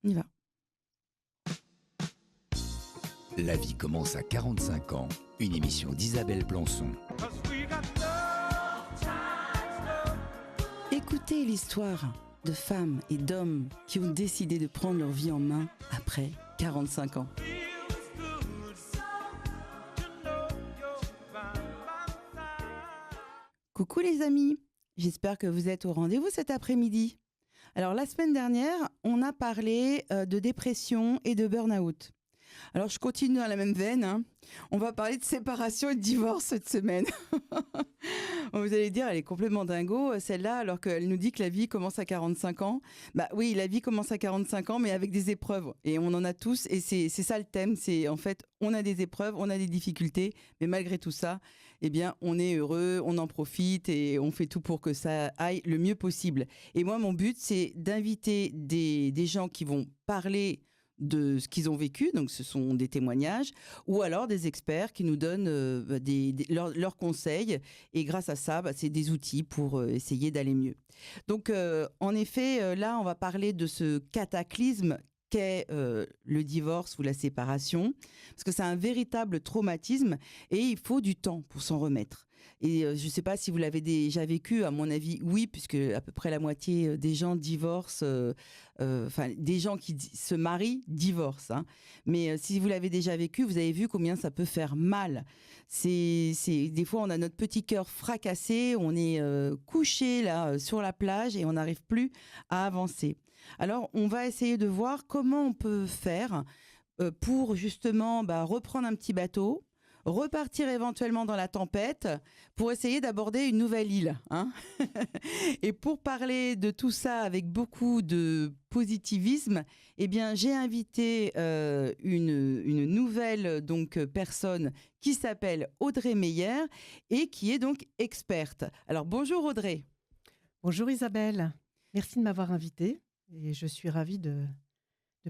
On y va. La vie commence à 45 ans, une émission d'Isabelle Plançon. Écoutez l'histoire de femmes et d'hommes qui ont décidé de prendre leur vie en main après 45 ans. Coucou les amis, j'espère que vous êtes au rendez-vous cet après-midi. Alors la semaine dernière, on a parlé de dépression et de burn-out. Alors je continue dans la même veine, hein. On va parler de séparation et de divorce cette semaine. Vous allez dire, elle est complètement dingo celle-là, alors qu'elle nous dit que la vie commence à 45 ans. Bah oui, la vie commence à 45 ans, mais avec des épreuves. Et on en a tous, et c'est ça le thème, c'est en fait, on a des épreuves, on a des difficultés, mais malgré tout ça, eh bien, on est heureux, on en profite et on fait tout pour que ça aille le mieux possible. Et moi, mon but, c'est d'inviter des gens qui vont parler de ce qu'ils ont vécu, donc ce sont des témoignages, ou alors des experts qui nous donnent leurs conseils, et grâce à ça, c'est des outils pour essayer d'aller mieux. Donc en effet, là on va parler de ce cataclysme qu'est le divorce ou la séparation, parce que c'est un véritable traumatisme et il faut du temps pour s'en remettre. Et je ne sais pas si vous l'avez déjà vécu, à mon avis, oui, puisque à peu près la moitié des gens divorcent, des gens qui se marient divorcent. Hein. Mais si vous l'avez déjà vécu, vous avez vu combien ça peut faire mal. Des fois, on a notre petit cœur fracassé, on est couché là sur la plage et on n'arrive plus à avancer. Alors, on va essayer de voir comment on peut faire pour justement reprendre un petit bateau, repartir éventuellement dans la tempête pour essayer d'aborder une nouvelle île. Hein. Et pour parler de tout ça avec beaucoup de positivisme, eh bien, j'ai invité une nouvelle personne qui s'appelle Audrey Meyer et qui est donc experte. Alors, bonjour Audrey. Bonjour Isabelle, merci de m'avoir invitée et je suis ravie de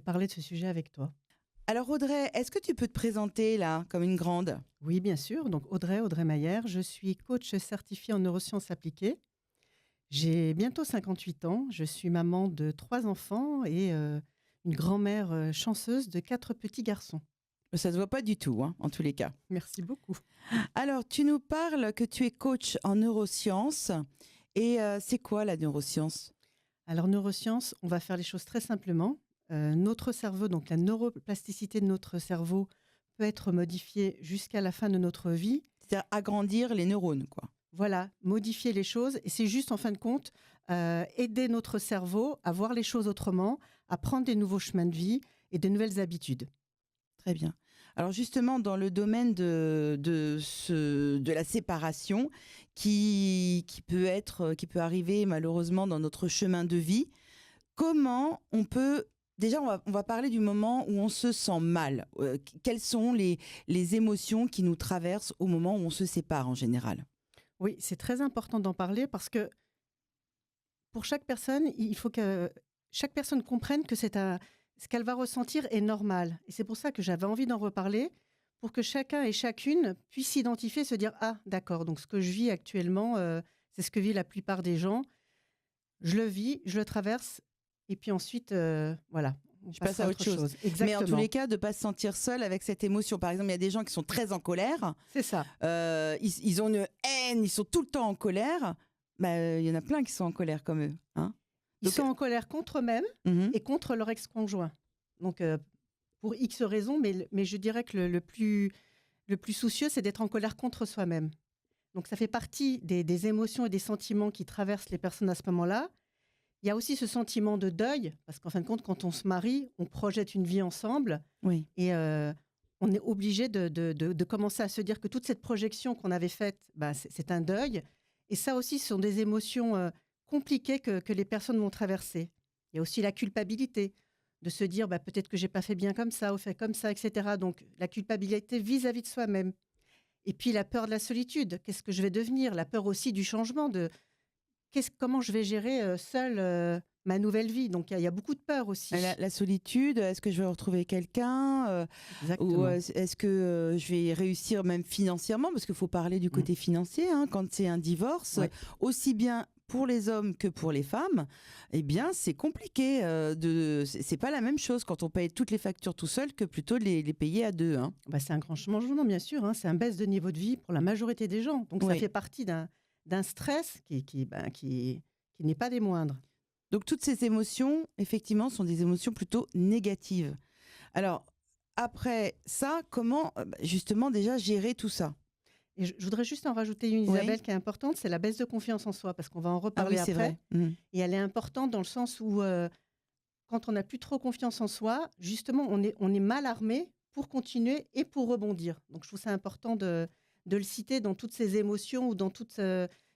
parler de ce sujet avec toi. Alors Audrey, est-ce que tu peux te présenter là comme une grande ? Oui, bien sûr. Donc Audrey Meyer, je suis coach certifié en neurosciences appliquées. J'ai bientôt 58 ans, je suis maman de 3 enfants et une grand-mère chanceuse de 4 petits garçons. Ça ne se voit pas du tout, hein, en tous les cas. Merci beaucoup. Alors, tu nous parles que tu es coach en neurosciences. Et c'est quoi la neuroscience ? Alors neurosciences, on va faire les choses très simplement. Notre cerveau, donc la neuroplasticité de notre cerveau peut être modifiée jusqu'à la fin de notre vie. C'est-à-dire agrandir les neurones, quoi. Voilà, modifier les choses. Et c'est juste, en fin de compte, aider notre cerveau à voir les choses autrement, à prendre des nouveaux chemins de vie et de nouvelles habitudes. Très bien. Alors justement, dans le domaine de la séparation qui peut arriver malheureusement dans notre chemin de vie, comment on peut... Déjà, on va parler du moment où on se sent mal. Quelles sont les émotions qui nous traversent au moment où on se sépare en général ? Oui, c'est très important d'en parler parce que pour chaque personne, il faut que chaque personne comprenne que ce qu'elle va ressentir est normal. Et c'est pour ça que j'avais envie d'en reparler, pour que chacun et chacune puisse s'identifier, se dire « Ah, d'accord, donc ce que je vis actuellement, c'est ce que vit la plupart des gens. Je le vis, je le traverse. » Et puis ensuite, voilà, je passe à autre chose. Exactement. Mais en tous les cas, de ne pas se sentir seul avec cette émotion. Par exemple, il y a des gens qui sont très en colère. C'est ça. Ils ont une haine, ils sont tout le temps en colère. Il y en a plein qui sont en colère comme eux. Hein. Ils sont en colère contre eux-mêmes et contre leur ex-conjoint. Donc, pour X raisons, mais je dirais que le plus soucieux, c'est d'être en colère contre soi-même. Donc, ça fait partie des émotions et des sentiments qui traversent les personnes à ce moment-là. Il y a aussi ce sentiment de deuil, parce qu'en fin de compte, quand on se marie, on projette une vie ensemble. Oui. Et on est obligé de commencer à se dire que toute cette projection qu'on avait faite, c'est un deuil. Et ça aussi, ce sont des émotions compliquées que les personnes vont traverser. Il y a aussi la culpabilité, de se dire peut-être que je n'ai pas fait bien comme ça, ou fait comme ça, etc. Donc, la culpabilité vis-à-vis de soi-même. Et puis, la peur de la solitude. Qu'est-ce que je vais devenir ? La peur aussi du changement, comment je vais gérer seule ma nouvelle vie. Donc, il y a beaucoup de peur aussi. La solitude, est-ce que je vais retrouver quelqu'un ou est-ce que je vais réussir même financièrement ? Parce qu'il faut parler du côté financier quand c'est un divorce, aussi bien pour les hommes que pour les femmes, eh bien, c'est compliqué. C'est pas la même chose quand on paye toutes les factures tout seul que plutôt les payer à deux. Hein. Bah, c'est un grand changement, bien sûr. Hein. C'est un baisse de niveau de vie pour la majorité des gens. Donc, ça Oui. fait partie d'un stress qui n'est pas des moindres. Donc, toutes ces émotions, effectivement, sont des émotions plutôt négatives. Alors, après ça, comment justement déjà gérer tout ça? Et je voudrais juste en rajouter une, Oui. Isabelle, qui est importante, c'est la baisse de confiance en soi, parce qu'on va en Ah reparler oui, c'est après. vrai. Et elle est importante dans le sens où, quand on n'a plus trop confiance en soi, justement, on est mal armé pour continuer et pour rebondir. Donc, je trouve ça important de le citer dans toutes ces émotions ou dans tous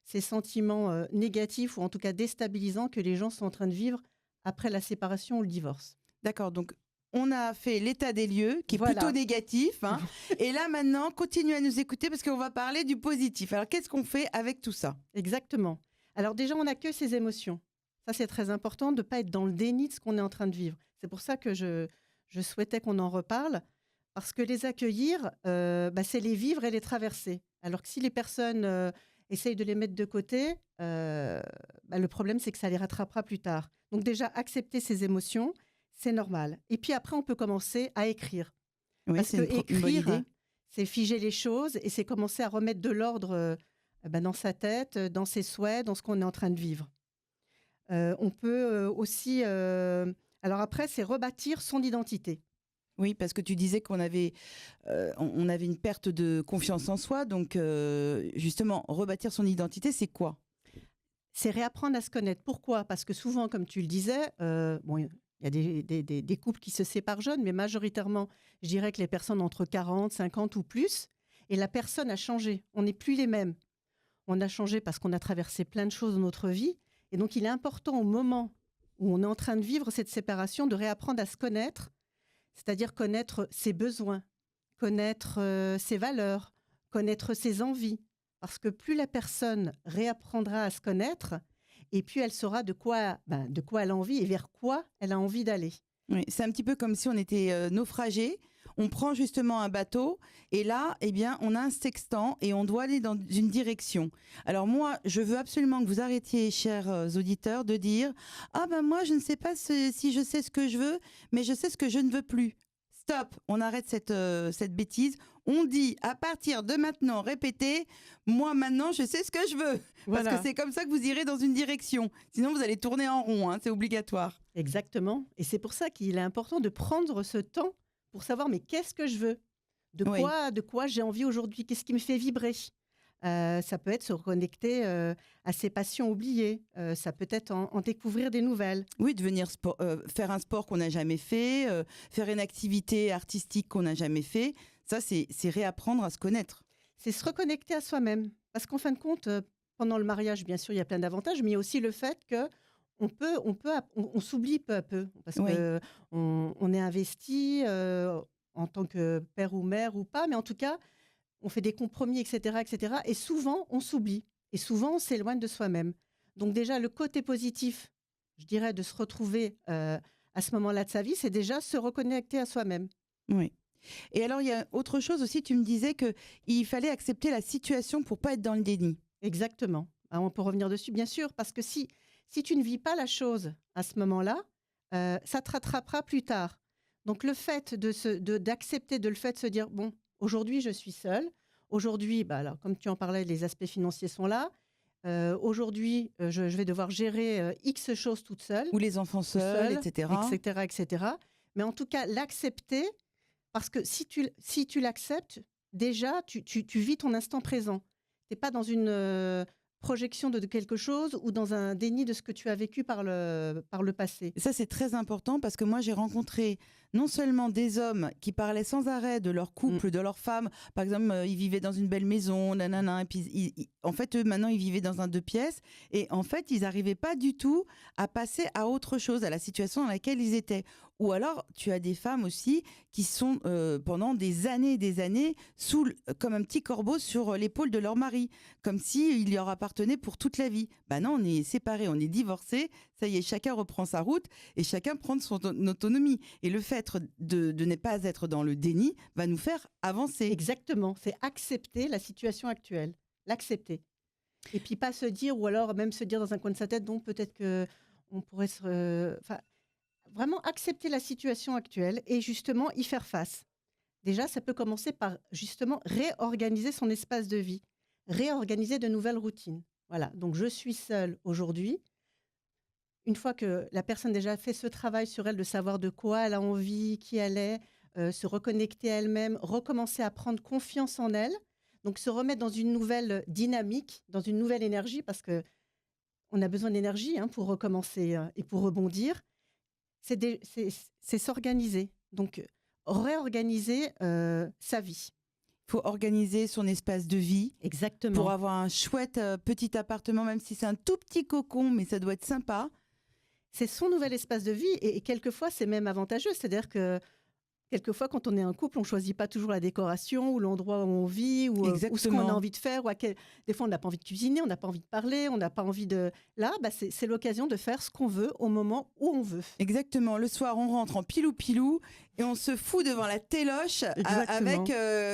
ces sentiments négatifs ou en tout cas déstabilisants que les gens sont en train de vivre après la séparation ou le divorce. D'accord, donc on a fait l'état des lieux qui est Voilà. plutôt négatif. Hein. Et là maintenant, continuez à nous écouter parce qu'on va parler du positif. Alors qu'est-ce qu'on fait avec tout ça? Exactement. Alors déjà, on accueille ses émotions. Ça, c'est très important de ne pas être dans le déni de ce qu'on est en train de vivre. C'est pour ça que je souhaitais qu'on en reparle, parce que les accueillir, c'est les vivre et les traverser. Alors que si les personnes essayent de les mettre de côté, le problème, c'est que ça les rattrapera plus tard. Donc déjà, accepter ses émotions, c'est normal. Et puis après, on peut commencer à écrire. Oui, Parce que une bonne idée. écrire, c'est figer les choses et c'est commencer à remettre de l'ordre dans sa tête, dans ses souhaits, dans ce qu'on est en train de vivre. On peut aussi... alors après, c'est rebâtir son identité. Oui, parce que tu disais qu'on avait, on avait une perte de confiance en soi. Donc justement, rebâtir son identité, c'est quoi? C'est réapprendre à se connaître. Pourquoi? Parce que souvent, comme tu le disais, il y a des couples qui se séparent jeunes, mais majoritairement, je dirais que les personnes entre 40, 50 ou plus, et la personne a changé. On n'est plus les mêmes. On a changé parce qu'on a traversé plein de choses dans notre vie. Et donc, il est important au moment où on est en train de vivre cette séparation de réapprendre à se connaître, c'est-à-dire connaître ses besoins, connaître ses valeurs, connaître ses envies. Parce que plus la personne réapprendra à se connaître, et puis elle saura de quoi elle a envie et vers quoi elle a envie d'aller. Oui, c'est un petit peu comme si on était naufragé. On prend justement un bateau et là, eh bien, on a un sextant et on doit aller dans une direction. Alors moi, je veux absolument que vous arrêtiez, chers auditeurs, de dire « Ah ben moi, je ne sais pas si je sais ce que je veux, mais je sais ce que je ne veux plus. » Stop, on arrête cette bêtise. On dit à partir de maintenant, répétez, moi maintenant je sais ce que je veux. Voilà. Parce que c'est comme ça que vous irez dans une direction. Sinon vous allez tourner en rond, hein, c'est obligatoire. Exactement. Et c'est pour ça qu'il est important de prendre ce temps pour savoir mais qu'est-ce que je veux? De quoi j'ai envie aujourd'hui? Qu'est-ce qui me fait vibrer? Ça peut être se reconnecter à ses passions oubliées. Ça peut être en découvrir des nouvelles. Oui, faire un sport qu'on n'a jamais fait, faire une activité artistique qu'on n'a jamais fait. Ça, c'est réapprendre à se connaître. C'est se reconnecter à soi-même. Parce qu'en fin de compte, pendant le mariage, bien sûr, il y a plein d'avantages, mais il y a aussi le fait que on s'oublie peu à peu. Parce qu'on est investi en tant que père ou mère ou pas, mais en tout cas, on fait des compromis, etc., etc. Et souvent, on s'oublie. Et souvent, on s'éloigne de soi-même. Donc déjà, le côté positif, je dirais, de se retrouver à ce moment-là de sa vie, c'est déjà se reconnecter à soi-même. Oui. Et alors, il y a autre chose aussi, tu me disais qu'il fallait accepter la situation pour pas être dans le déni. Exactement. Alors, on peut revenir dessus, bien sûr, parce que si tu ne vis pas la chose à ce moment-là, ça te rattrapera plus tard. Donc, le fait d'accepter le fait de se dire, bon, aujourd'hui, je suis seule. Aujourd'hui, alors, comme tu en parlais, les aspects financiers sont là. Aujourd'hui, je vais devoir gérer X choses toute seule. Ou les enfants seuls, etc. Etc., etc. Mais en tout cas, l'accepter, parce que si tu l'acceptes, déjà, tu vis ton instant présent. Tu n'es pas dans une projection de quelque chose ou dans un déni de ce que tu as vécu par le passé. Ça, c'est très important parce que moi, j'ai rencontré non seulement des hommes qui parlaient sans arrêt de leur couple, de leur femme. Par exemple, ils vivaient dans une belle maison, nanana, et puis en fait, eux, maintenant, ils vivaient dans un 2 pièces. Et en fait, ils n'arrivaient pas du tout à passer à autre chose, à la situation dans laquelle ils étaient. Ou alors, tu as des femmes aussi qui sont pendant des années et des années comme un petit corbeau sur l'épaule de leur mari, comme s'il leur appartenait pour toute la vie. Ben non, on est séparés, on est divorcés, ça y est, chacun reprend sa route et chacun prend son autonomie. Et le fait de ne pas être dans le déni va nous faire avancer. Exactement, c'est accepter la situation actuelle, l'accepter. Et puis pas se dire, ou alors même se dire dans un coin de sa tête, donc peut-être qu'on pourrait vraiment accepter la situation actuelle et justement y faire face. Déjà, ça peut commencer par justement réorganiser son espace de vie, réorganiser de nouvelles routines. Voilà, donc je suis seule aujourd'hui. Une fois que la personne déjà fait ce travail sur elle, de savoir de quoi elle a envie, qui elle est, se reconnecter à elle-même, recommencer à prendre confiance en elle, donc se remettre dans une nouvelle dynamique, dans une nouvelle énergie, parce qu'on a besoin d'énergie pour recommencer et pour rebondir, c'est s'organiser. Donc, réorganiser sa vie. Il faut organiser son espace de vie Exactement. pour avoir un chouette petit appartement, même si c'est un tout petit cocon, mais ça doit être sympa. C'est son nouvel espace de vie et quelquefois, c'est même avantageux. C'est-à-dire que quelquefois, quand on est un couple, on ne choisit pas toujours la décoration ou l'endroit où on vit ou ce qu'on a envie de faire. Des fois, on n'a pas envie de cuisiner, on n'a pas envie de parler, on n'a pas envie de... Là, c'est l'occasion de faire ce qu'on veut au moment où on veut. Exactement. Le soir, on rentre en pilou-pilou et on se fout devant la téloche avec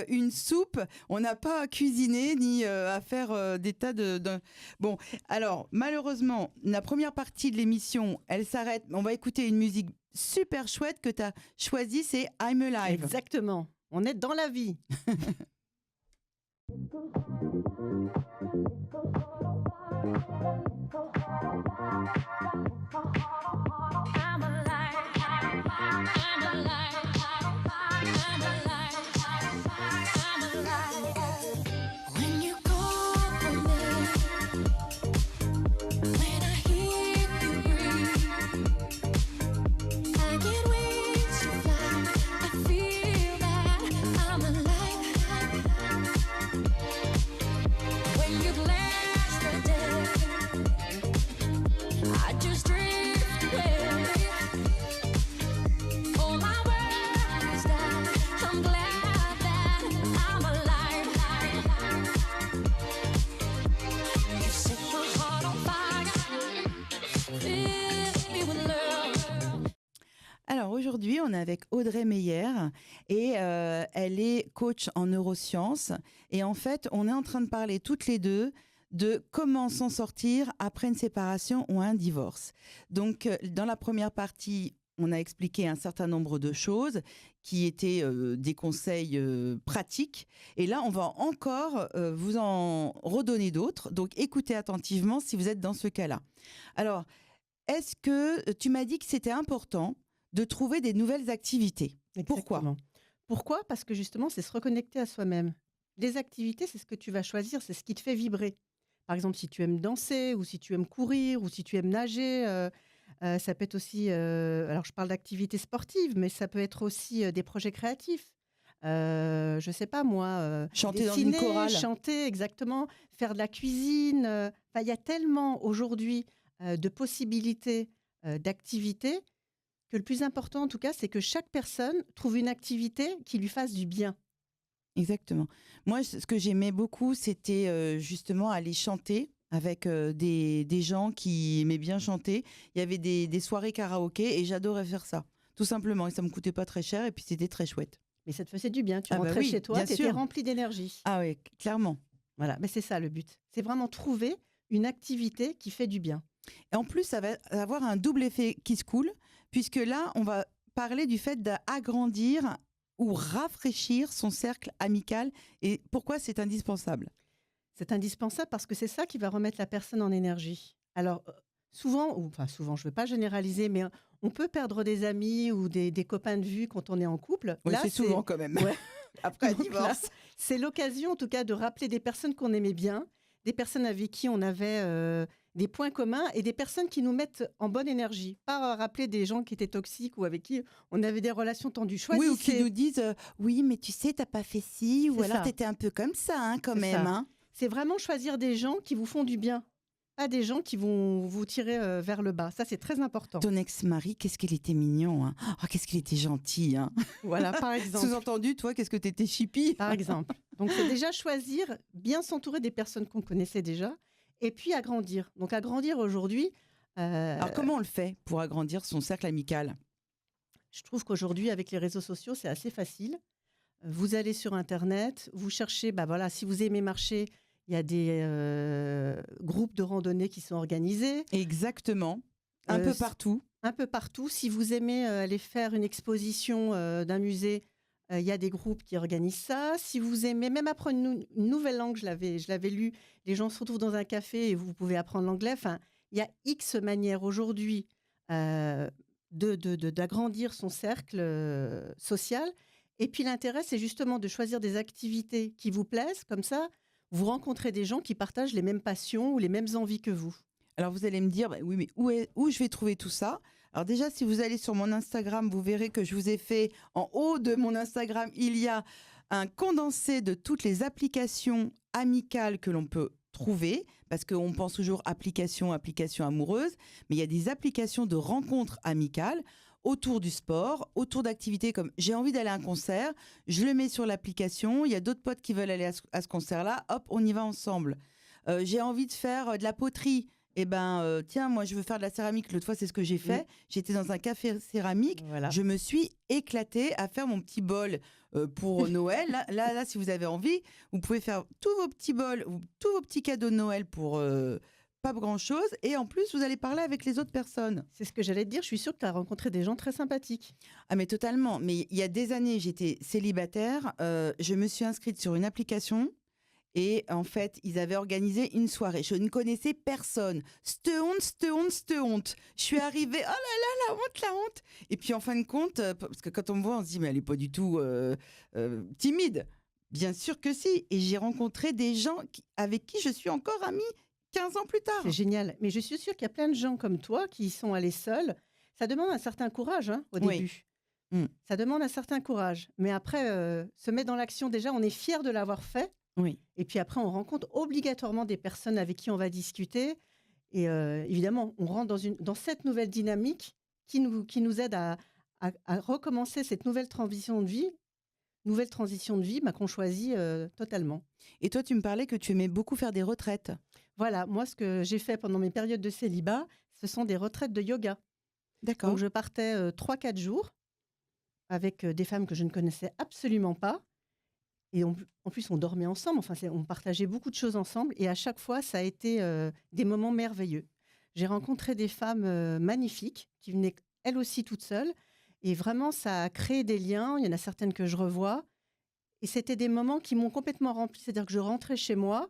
une soupe. On n'a pas à cuisiner ni à faire des tas de... Bon, alors, malheureusement, la première partie de l'émission, elle s'arrête. On va écouter une musique super chouette que tu as choisie, c'est I'm Alive. Exactement. On est dans la vie. Alors aujourd'hui, on est avec Audrey Meyer et elle est coach en neurosciences. Et en fait, on est en train de parler toutes les deux de comment s'en sortir après une séparation ou un divorce. Donc, dans la première partie, on a expliqué un certain nombre de choses qui étaient des conseils pratiques. Et là, on va encore vous en redonner d'autres. Donc, écoutez attentivement si vous êtes dans ce cas-là. Alors, est-ce que tu m'as dit que c'était important de trouver des nouvelles activités? Exactement. Pourquoi ? Parce que justement, c'est se reconnecter à soi-même. Les activités, c'est ce que tu vas choisir, c'est ce qui te fait vibrer. Par exemple, si tu aimes danser, ou si tu aimes courir, ou si tu aimes nager, ça peut être aussi... alors, je parle d'activités sportives, mais ça peut être aussi des projets créatifs. Je ne sais pas, moi... chanter dessiner, dans une chorale. Chanter, exactement. Faire de la cuisine. Il y a tellement, aujourd'hui, de possibilités d'activités que le plus important, en tout cas, c'est que chaque personne trouve une activité qui lui fasse du bien. Exactement. Moi, ce que j'aimais beaucoup, c'était justement aller chanter avec des gens qui aimaient bien chanter. Il y avait des soirées karaoké et j'adorais faire ça, tout simplement. Et ça ne me coûtait pas très cher et puis c'était très chouette. Mais ça te faisait du bien. Tu rentrais chez toi, tu étais rempli d'énergie. Ah oui, clairement. Voilà, mais c'est ça le but. C'est vraiment trouver une activité qui fait du bien. Et en plus, ça va avoir un double effet qui se coule, puisque là, on va parler du fait d'agrandir ou rafraîchir son cercle amical et pourquoi c'est indispensable. C'est indispensable parce que c'est ça qui va remettre la personne en énergie. Alors, souvent, je ne veux pas généraliser, mais on peut perdre des amis ou des copains de vue quand on est en couple. Oui, c'est souvent quand même, après un divorce. C'est l'occasion en tout cas de rappeler des personnes qu'on aimait bien, des personnes avec qui on avait... des points communs et des personnes qui nous mettent en bonne énergie. Pas rappeler des gens qui étaient toxiques ou avec qui on avait des relations tendues. Choisissez. Oui, ou qui nous disent oui, mais tu sais, t'as pas fait ci, ou alors t'étais un peu comme ça, quand même. Hein. C'est vraiment choisir des gens qui vous font du bien, pas des gens qui vont vous tirer vers le bas. Ça, c'est très important. Ton ex-mari, qu'est-ce qu'il était mignon, hein. Oh, qu'est-ce qu'il était gentil. Hein. Voilà, par exemple. Sous-entendu, toi, qu'est-ce que t'étais chippie. Par exemple. Donc, c'est déjà choisir, bien s'entourer des personnes qu'on connaissait déjà. Et puis agrandir. Donc agrandir aujourd'hui... Alors comment on le fait pour agrandir son cercle amical ? Je trouve qu'aujourd'hui, avec les réseaux sociaux, c'est assez facile. Vous allez sur Internet, vous cherchez, si vous aimez marcher, Il y a des groupes de randonnée qui sont organisés. Exactement. Un peu partout. Un peu partout. Si vous aimez aller faire une exposition d'un musée, il y a des groupes qui organisent ça. Si vous aimez même apprendre une nouvelle langue, je l'avais lu, les gens se retrouvent dans un café et vous pouvez apprendre l'anglais. Enfin, il y a X manières aujourd'hui d'agrandir son cercle social. Et puis l'intérêt, c'est justement de choisir des activités qui vous plaisent. Comme ça, vous rencontrez des gens qui partagent les mêmes passions ou les mêmes envies que vous. Alors vous allez me dire, bah oui, mais où je vais trouver tout ça? Alors déjà, si vous allez sur mon Instagram, vous verrez que je vous ai fait, en haut de mon Instagram, il y a un condensé de toutes les applications amicales que l'on peut trouver, parce qu'on pense toujours application amoureuse, mais il y a des applications de rencontres amicales autour du sport, autour d'activités comme j'ai envie d'aller à un concert, je le mets sur l'application, il y a d'autres potes qui veulent aller à ce concert-là, hop, on y va ensemble. J'ai envie de faire de la poterie. Tiens, moi, je veux faire de la céramique. L'autre fois, c'est ce que j'ai fait. J'étais dans un café céramique. Voilà. Je me suis éclatée à faire mon petit bol pour Noël. Là, si vous avez envie, vous pouvez faire tous vos petits bols, ou tous vos petits cadeaux de Noël pour pas grand-chose. Et en plus, vous allez parler avec les autres personnes. C'est ce que j'allais te dire. Je suis sûre que tu as rencontré des gens très sympathiques. Ah, mais totalement. Mais il y a des années, j'étais célibataire. Je me suis inscrite sur une application. Et en fait, ils avaient organisé une soirée. Je ne connaissais personne. C'te honte. Je suis arrivée, oh là là, la honte. Et puis en fin de compte, parce que quand on me voit, on se dit, mais elle n'est pas du tout timide. Bien sûr que si. Et j'ai rencontré des gens avec qui je suis encore amie 15 ans plus tard. C'est génial. Mais je suis sûre qu'il y a plein de gens comme toi qui y sont allés seuls. Ça demande un certain courage au début. Ça demande un certain courage. Mais après, se mettre dans l'action, déjà, on est fier de l'avoir fait. Oui. Et puis après, on rencontre obligatoirement des personnes avec qui on va discuter. Et évidemment, on rentre dans cette nouvelle dynamique qui nous aide à recommencer cette nouvelle transition de vie qu'on choisit totalement. Et toi, tu me parlais que tu aimais beaucoup faire des retraites. Voilà, moi, ce que j'ai fait pendant mes périodes de célibat, ce sont des retraites de yoga. D'accord. Donc, je partais 3-4 jours avec des femmes que je ne connaissais absolument pas. Et en plus, on dormait ensemble, on partageait beaucoup de choses ensemble. Et à chaque fois, ça a été des moments merveilleux. J'ai rencontré des femmes magnifiques qui venaient, elles aussi, toutes seules. Et vraiment, ça a créé des liens. Il y en a certaines que je revois. Et c'était des moments qui m'ont complètement rempli. C'est-à-dire que je rentrais chez moi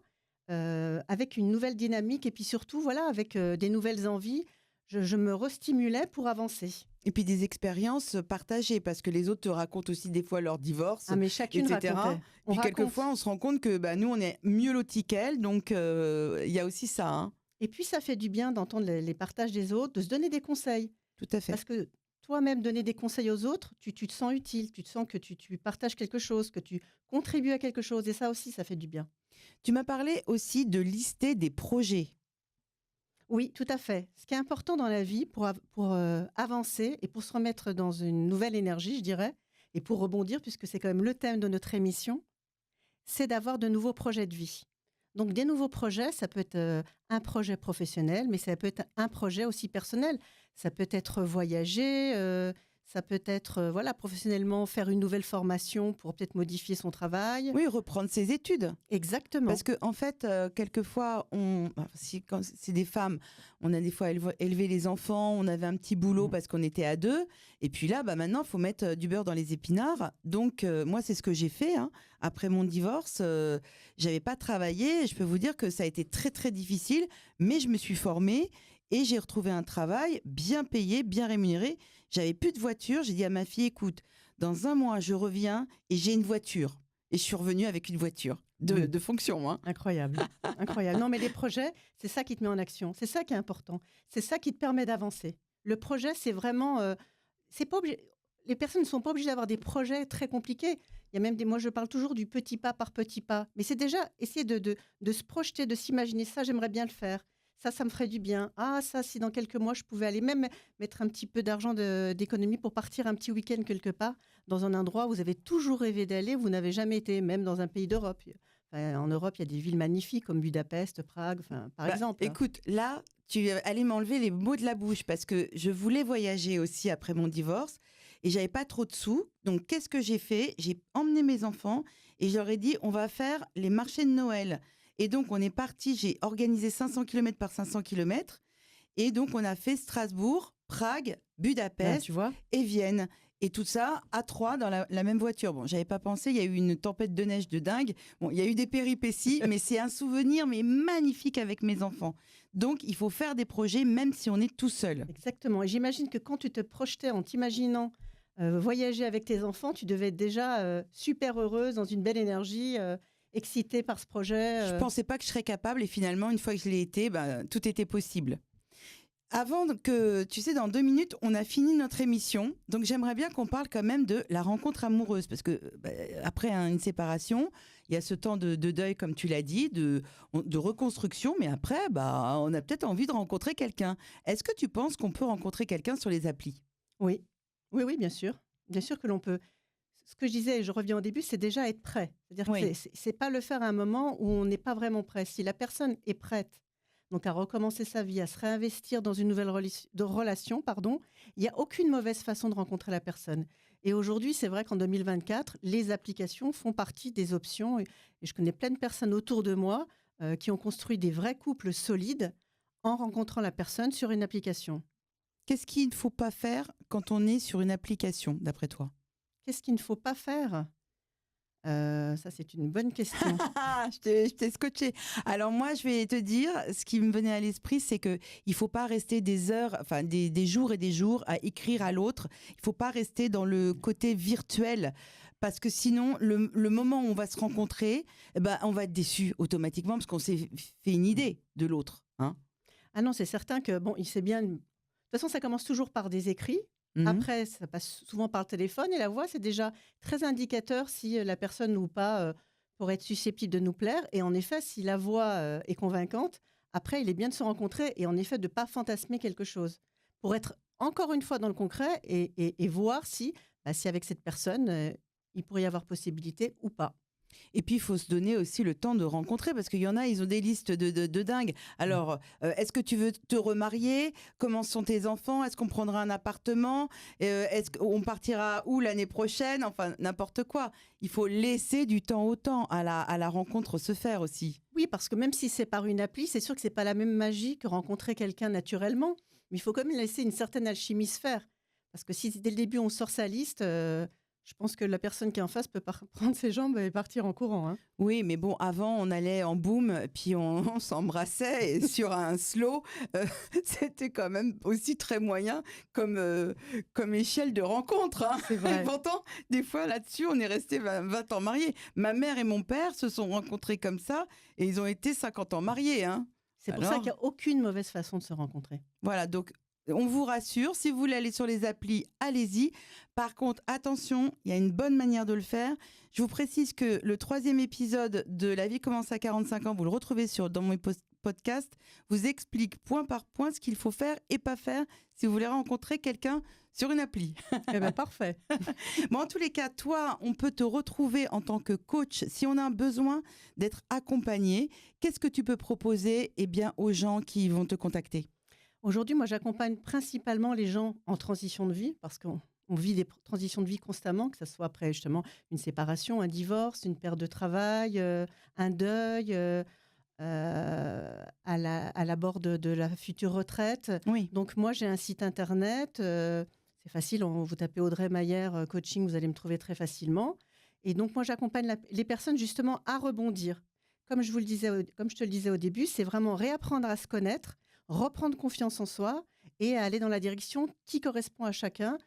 avec une nouvelle dynamique. Et puis surtout, voilà, avec des nouvelles envies. Je me restimulais pour avancer. Et puis des expériences partagées, parce que les autres te racontent aussi des fois leur divorce, mais chacune etc. racontait. Puis quelquefois, on se rend compte que nous, on est mieux lotis qu'elles, donc il y a aussi ça. Hein. Et puis, ça fait du bien d'entendre les partages des autres, de se donner des conseils. Tout à fait. Parce que toi-même, donner des conseils aux autres, tu te sens utile, tu te sens que tu partages quelque chose, que tu contribues à quelque chose. Et ça aussi, ça fait du bien. Tu m'as parlé aussi de lister des projets. Oui, tout à fait. Ce qui est important dans la vie pour avancer et pour se remettre dans une nouvelle énergie, je dirais, et pour rebondir, puisque c'est quand même le thème de notre émission, c'est d'avoir de nouveaux projets de vie. Donc, des nouveaux projets, ça peut être un projet professionnel, mais ça peut être un projet aussi personnel. Ça peut être voyager, ça peut être professionnellement faire une nouvelle formation pour peut-être modifier son travail. Oui, reprendre ses études. Exactement. Parce qu'en fait, quelquefois, quand c'est des femmes, on a des fois élevé les enfants, on avait un petit boulot parce qu'on était à deux. Et puis là, maintenant, il faut mettre du beurre dans les épinards. Donc, moi, c'est ce que j'ai fait. Hein. Après mon divorce, j'avais pas travaillé. Je peux vous dire que ça a été très, très difficile. Mais je me suis formée et j'ai retrouvé un travail bien payé, bien rémunéré. J'avais plus de voiture. J'ai dit à ma fille, écoute, dans 1 mois, je reviens et j'ai une voiture. Et je suis revenue avec une voiture de fonction. Hein. Incroyable. Incroyable. Non, mais les projets, c'est ça qui te met en action. C'est ça qui est important. C'est ça qui te permet d'avancer. Le projet, c'est vraiment... c'est pas obligé... Les personnes ne sont pas obligées d'avoir des projets très compliqués. Il y a même moi, je parle toujours du petit pas par petit pas. Mais c'est déjà essayer de se projeter, de s'imaginer. Ça, j'aimerais bien le faire. Ça me ferait du bien. Ah, ça, si dans quelques mois, je pouvais aller même mettre un petit peu d'argent d'économie pour partir un petit week-end quelque part dans un endroit où vous avez toujours rêvé d'aller, où vous n'avez jamais été, même dans un pays d'Europe. En Europe, il y a des villes magnifiques comme Budapest, Prague, par exemple. Écoute, là, tu allais m'enlever les mots de la bouche parce que je voulais voyager aussi après mon divorce et j'avais pas trop de sous. Donc, qu'est-ce que j'ai fait ? J'ai emmené mes enfants et je leur ai dit, on va faire les marchés de Noël. Et donc, on est parti, j'ai organisé 500 km par 500 km. Et donc, on a fait Strasbourg, Prague, Budapest Tu vois. et Vienne. Et tout ça à 3 dans la même voiture. Bon, j'avais pas pensé, il y a eu une tempête de neige de dingue. Bon, il y a eu des péripéties, mais c'est un souvenir mais magnifique avec mes enfants. Donc, il faut faire des projets même si on est tout seul. Exactement. Et j'imagine que quand tu te projetais en t'imaginant voyager avec tes enfants, tu devais être déjà super heureuse, dans une belle énergie, excitée par ce projet. Je pensais pas que je serais capable et finalement, une fois que je l'ai été, tout était possible. Avant que, tu sais, dans 2 minutes, on a fini notre émission. Donc, j'aimerais bien qu'on parle quand même de la rencontre amoureuse. Parce que après une séparation, il y a ce temps de deuil, comme tu l'as dit, de reconstruction. Mais après, on a peut-être envie de rencontrer quelqu'un. Est-ce que tu penses qu'on peut rencontrer quelqu'un sur les applis ? Oui, oui, oui, bien sûr. Bien sûr que l'on peut. Ce que je disais, et je reviens au début, c'est déjà être prêt. C'est-à-dire Oui. que c'est pas le faire à un moment où on n'est pas vraiment prêt. Si la personne est prête, donc à recommencer sa vie, à se réinvestir dans une nouvelle relation, il n'y a aucune mauvaise façon de rencontrer la personne. Et aujourd'hui, c'est vrai qu'en 2024, les applications font partie des options. Et je connais plein de personnes autour de moi qui ont construit des vrais couples solides en rencontrant la personne sur une application. Qu'est-ce qu'il ne faut pas faire quand on est sur une application, d'après toi ? Qu'est-ce qu'il ne faut pas faire ? Ça, c'est une bonne question. Je t'ai scotché. Alors moi, je vais te dire, ce qui me venait à l'esprit, c'est que il faut pas rester des heures, enfin des jours et des jours à écrire à l'autre. Il faut pas rester dans le côté virtuel. Parce que sinon, le moment où on va se rencontrer, on va être déçu automatiquement parce qu'on s'est fait une idée de l'autre. Hein. Ah non, c'est certain que, bon, il sait bien. De toute façon, ça commence toujours par des écrits. Mhm. Après, ça passe souvent par le téléphone et la voix, c'est déjà très indicateur si la personne ou pas pourrait être susceptible de nous plaire. Et en effet, si la voix est convaincante, après, il est bien de se rencontrer et en effet de ne pas fantasmer quelque chose pour être encore une fois dans le concret et voir si avec cette personne, il pourrait y avoir possibilité ou pas. Et puis, il faut se donner aussi le temps de rencontrer parce qu'il y en a, ils ont des listes de dingues. Alors, est-ce que tu veux te remarier ? Comment sont tes enfants ? Est-ce qu'on prendra un appartement ? Est-ce qu'on partira où l'année prochaine ? Enfin, n'importe quoi. Il faut laisser du temps au temps à la rencontre se faire aussi. Oui, parce que même si c'est par une appli, c'est sûr que c'est pas la même magie que rencontrer quelqu'un naturellement. Mais il faut quand même laisser une certaine alchimie se faire. Parce que si dès le début on sort sa liste, je pense que la personne qui est en face peut prendre ses jambes et partir en courant. Hein. Oui, mais bon, avant, on allait en boom, puis on s'embrassait et sur un slow, c'était quand même aussi très moyen comme échelle de rencontre. Hein. C'est vrai. Et pourtant, des fois, là-dessus, on est resté 20 ans mariés. Ma mère et mon père se sont rencontrés comme ça et ils ont été 50 ans mariés. Hein. C'est pour ça qu'il n'y a aucune mauvaise façon de se rencontrer. Voilà, donc on vous rassure, si vous voulez aller sur les applis, allez-y. Par contre, attention, il y a une bonne manière de le faire. Je vous précise que le 3e épisode de La vie commence à 45 ans, vous le retrouvez dans mon podcast, vous explique point par point ce qu'il faut faire et pas faire si vous voulez rencontrer quelqu'un sur une appli. Eh bien, parfait. Bon, en tous les cas, toi, on peut te retrouver en tant que coach si on a besoin d'être accompagné. Qu'est-ce que tu peux proposer aux gens qui vont te contacter ? Aujourd'hui, moi, j'accompagne principalement les gens en transition de vie parce qu'on vit des transitions de vie constamment, que ce soit après justement une séparation, un divorce, une perte de travail, un deuil, à l'abord de la future retraite. Oui. Donc moi, j'ai un site internet. C'est facile, vous tapez Audrey Mayer coaching, vous allez me trouver très facilement. Et donc moi, j'accompagne les personnes justement à rebondir. Comme je te le disais au début, c'est vraiment réapprendre à se connaître, reprendre confiance en soi et aller dans la direction qui correspond à chacun.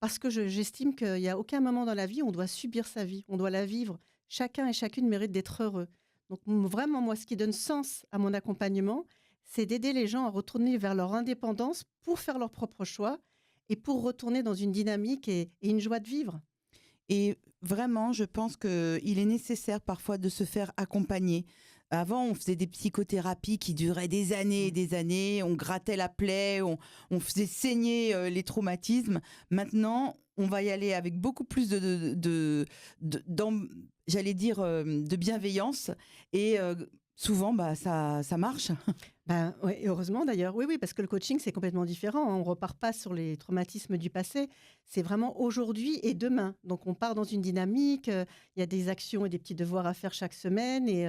Parce que j'estime qu'il n'y a aucun moment dans la vie où on doit subir sa vie, on doit la vivre. Chacun et chacune mérite d'être heureux. Donc vraiment, moi, ce qui donne sens à mon accompagnement, c'est d'aider les gens à retourner vers leur indépendance pour faire leurs propres choix et pour retourner dans une dynamique et une joie de vivre. Et vraiment, je pense qu'il est nécessaire parfois de se faire accompagner. Avant, on faisait des psychothérapies qui duraient des années et des années. On grattait la plaie, on faisait saigner les traumatismes. Maintenant, on va y aller avec beaucoup plus de bienveillance. Et souvent, ça marche. Ouais, heureusement d'ailleurs. Oui, parce que le coaching, c'est complètement différent. On ne repart pas sur les traumatismes du passé. C'est vraiment aujourd'hui et demain. Donc, on part dans une dynamique. Il y a des actions et des petits devoirs à faire chaque semaine. Et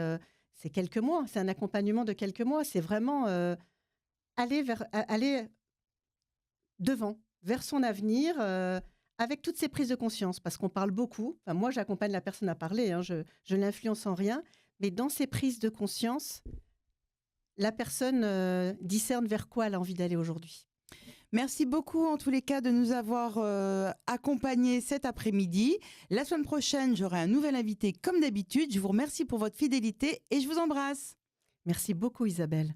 c'est quelques mois, c'est un accompagnement de quelques mois. C'est vraiment aller devant, vers son avenir, avec toutes ces prises de conscience, parce qu'on parle beaucoup. Enfin, moi, j'accompagne la personne à parler, hein, je l'influence en rien, mais dans ces prises de conscience, la personne discerne vers quoi elle a envie d'aller aujourd'hui. Merci beaucoup en tous les cas de nous avoir accompagnés cet après-midi. La semaine prochaine, j'aurai un nouvel invité comme d'habitude. Je vous remercie pour votre fidélité et je vous embrasse. Merci beaucoup Isabelle.